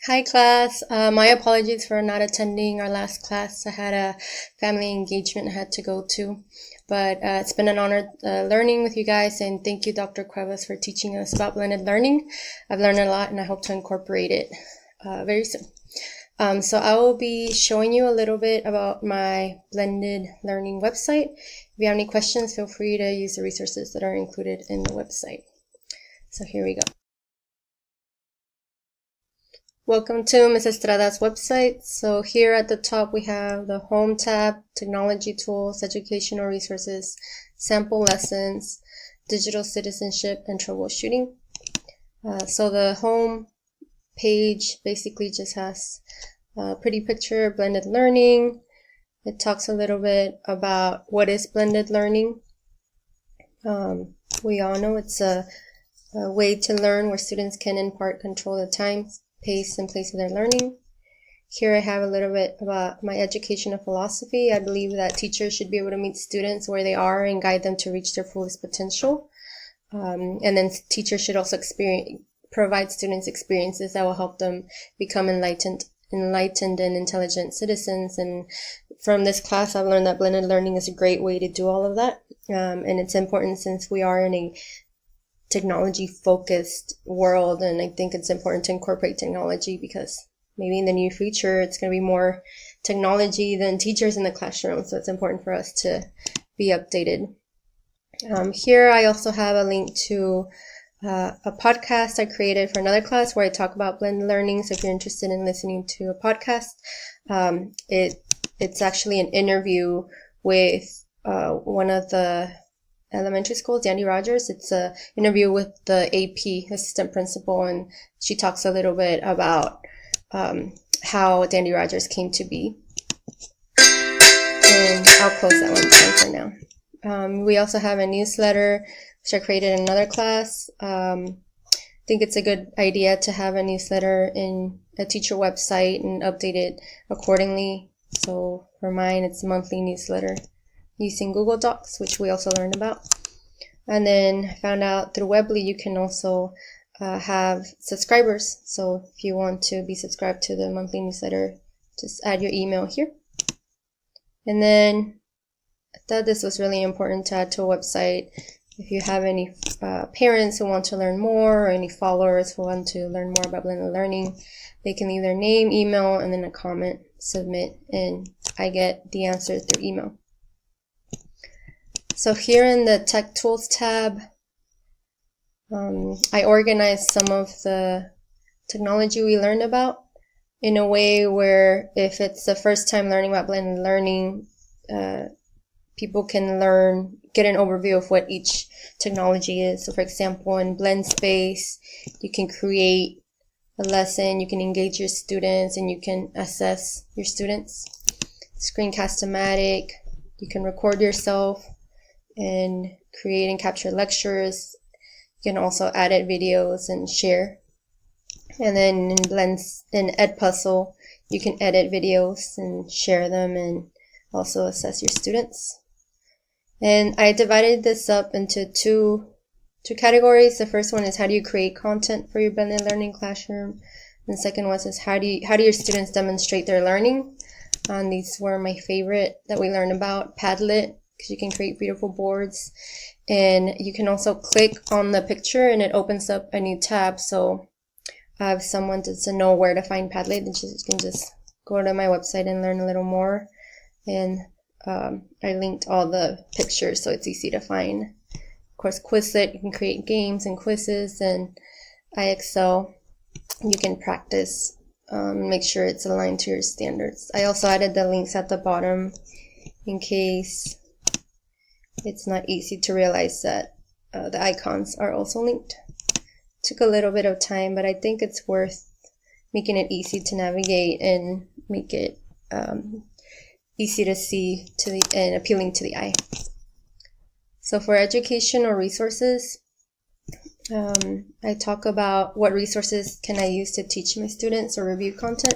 Hi class, my apologies for not attending our last class. I had a family engagement I had to go to, but it's been an honor learning with you guys, and thank you Dr. Cuevas for teaching us about blended learning. I've learned a lot and I hope to incorporate it very soon. So I will be showing you a little bit about my blended learning website. If you have any questions, feel free to use the resources that are included in the website. So here we go. Welcome to Ms. Estrada's website. So here at the top we have the Home tab, Technology Tools, Educational Resources, Sample Lessons, Digital Citizenship, and Troubleshooting. So the Home page basically just has a pretty picture of blended learning. It talks a little bit about what is blended learning. We all know it's a way to learn where students can in part control the time, pace, and place of their learning. Here I have a little bit about my educational philosophy. I believe that teachers should be able to meet students where they are and guide them to reach their fullest potential. And then teachers should also provide students experiences that will help them become enlightened and intelligent citizens. And from this class, I've learned that blended learning is a great way to do all of that. And it's important since we are in a technology focused world, and I think it's important to incorporate technology because maybe in the near future it's going to be more technology than teachers in the classroom, so it's important for us to be updated. Here I also have a link to a podcast I created for another class where I talk about blended learning. So if you're interested in listening to a podcast, it's actually an interview with one of the elementary school, Dandy Rogers. It's an interview with the AP assistant principal, and she talks a little bit about how Dandy Rogers came to be. And I'll close that one for now. We also have a newsletter, which I created in another class. I think it's a good idea to have a newsletter in a teacher website and update it accordingly. So for mine, it's a monthly newsletter using Google Docs, which we also learned about. And then I found out through Weebly you can also have subscribers. So if you want to be subscribed to the monthly newsletter, just add your email here. And then I thought this was really important to add to a website. If you have any parents who want to learn more, or any followers who want to learn more about blended learning, they can leave their name, email, and then a comment, submit, and I get the answer through email. So here in the Tech Tools tab, I organized some of the technology we learned about in a way where if it's the first time learning about blended learning, people can get an overview of what each technology is. So for example, in BlendSpace, you can create a lesson, you can engage your students, and you can assess your students. Screencast-O-Matic, you can record yourself and create and capture lectures. You can also edit videos and share. And then in Edpuzzle, you can edit videos and share them and also assess your students. And I divided this up into two categories. The first one is how do you create content for your blended learning classroom. And the second one is how do your students demonstrate their learning. And these were my favorite that we learned about. Padlet, because you can create beautiful boards, and you can also click on the picture and it opens up a new tab. So if someone doesn't know where to find Padlet, then you can just go to my website and learn a little more. And I linked all the pictures so it's easy to find. Of course, Quizlet, you can create games and quizzes, and IXL, you can practice, make sure it's aligned to your standards. I also added the links at the bottom in case it's not easy to realize that the icons are also linked. Took a little bit of time, but I think it's worth making it easy to navigate and make it easy to see and appealing to the eye. So for educational resources, I talk about what resources can I use to teach my students or review content.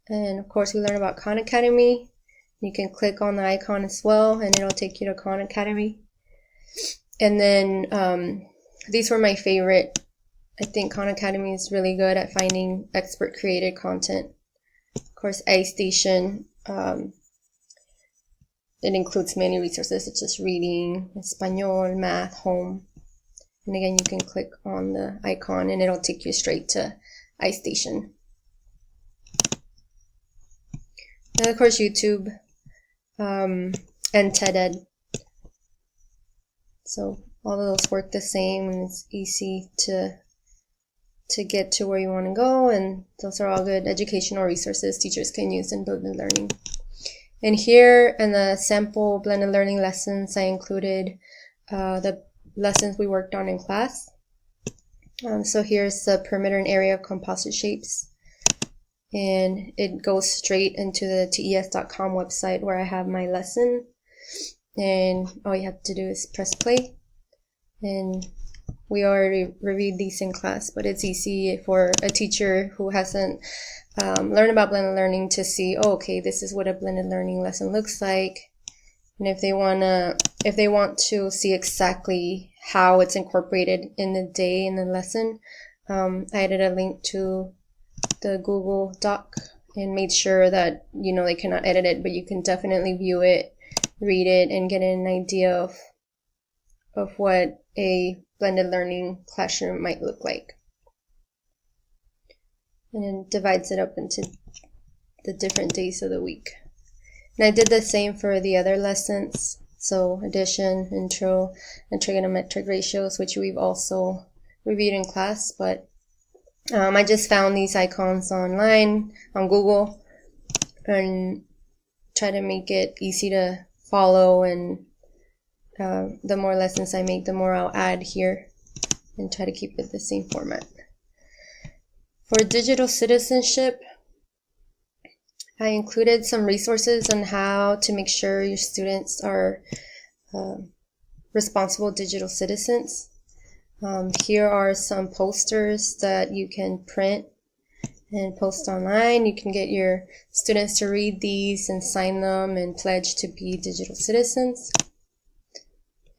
And of course we learn about Khan Academy. You can click on the icon as well and it'll take you to Khan Academy. And then these were my favorite I think Khan Academy is really good at finding expert created content. Of course, iStation, it includes many resources such as reading, Espanol, math, home. And again, you can click on the icon and it'll take you straight to iStation. And of course, YouTube and TED-Ed. So all of those work the same, and it's easy to get to where you want to go, and those are all good educational resources teachers can use in blended learning. And here in the sample blended learning lessons, I included the lessons we worked on in class. So here's the perimeter and area of composite shapes, and it goes straight into the tes.com website where I have my lesson, and all you have to do is press play. And we already reviewed these in class, but it's easy for a teacher who hasn't learned about blended learning to see, oh, okay, this is what a blended learning lesson looks like. And if they want to see exactly how it's incorporated in the day in the lesson, I added a link to the Google Doc and made sure that, you know, they cannot edit it, but you can definitely view it, read it, and get an idea of what a blended learning classroom might look like. And it divides it up into the different days of the week. And I did the same for the other lessons. So addition, intro, and trigonometric ratios, which we've also reviewed in class. But I just found these icons online on Google and try to make it easy to follow, and the more lessons I make, the more I'll add here and try to keep it the same format. For digital citizenship, I included some resources on how to make sure your students are responsible digital citizens. Here are some posters that you can print and post online. You can get your students to read these and sign them and pledge to be digital citizens.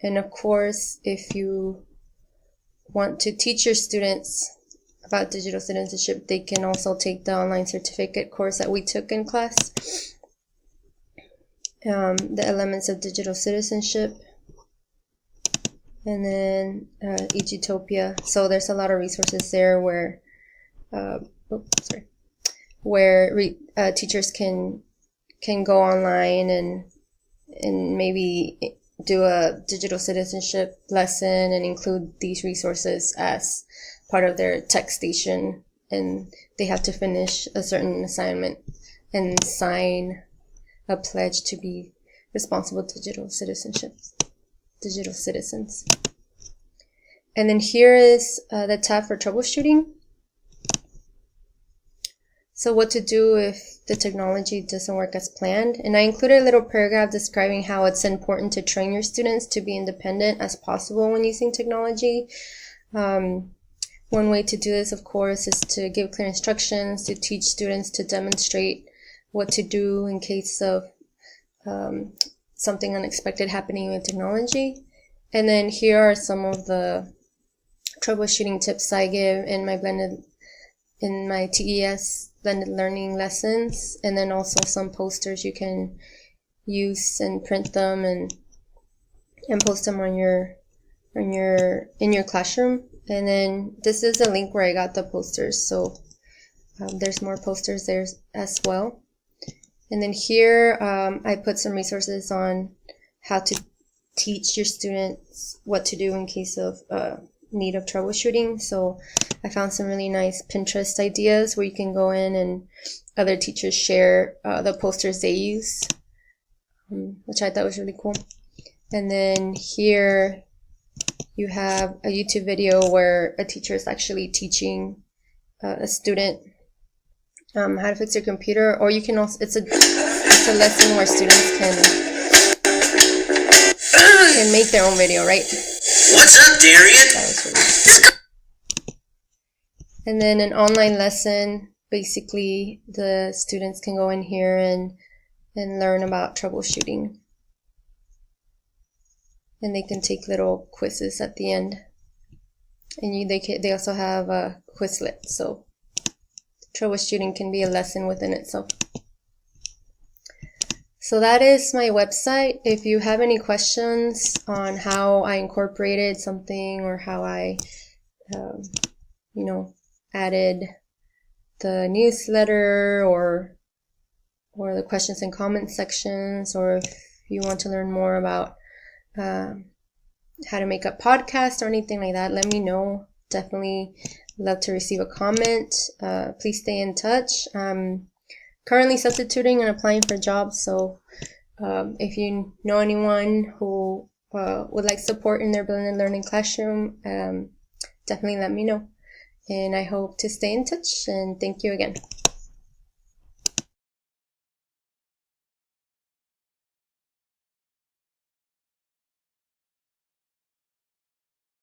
And of course, if you want to teach your students about digital citizenship, they can also take the online certificate course that we took in class, the elements of digital citizenship, and then Edutopia. So there's a lot of resources there where teachers can go online and maybe do a digital citizenship lesson and include these resources as part of their tech station, and they have to finish a certain assignment and sign a pledge to be responsible digital citizens. And then here is the tab for troubleshooting. So what to do if the technology doesn't work as planned. And I included a little paragraph describing how it's important to train your students to be independent as possible when using technology. One way to do this, of course, is to give clear instructions, to teach students to demonstrate what to do in case of something unexpected happening with technology. And then here are some of the troubleshooting tips I give in my TES blended learning lessons, and then also some posters you can use and print them and post them in your classroom. And then this is a link where I got the posters, so there's more posters there as well. And then here I put some resources on how to teach your students what to do in case of need of troubleshooting. So I found some really nice Pinterest ideas where you can go in and other teachers share the posters they use, which I thought was really cool. And then here you have a YouTube video where a teacher is actually teaching a student how to fix their computer, or you can also, it's a lesson where students can make their own video, right? What's up, Darian? And then an online lesson, basically the students can go in here and learn about troubleshooting. And they can take little quizzes at the end. And they also have a Quizlet, so troubleshooting can be a lesson within itself. So that is my website. If you have any questions on how I incorporated something or how I, added the newsletter or the questions and comments sections, or if you want to learn more about how to make a podcast or anything like that, let me know. Definitely love to receive a comment. Please stay in touch. I'm currently substituting and applying for jobs, so if you know anyone who would like support in their blended learning classroom, definitely let me know. And I hope to stay in touch, and thank you again.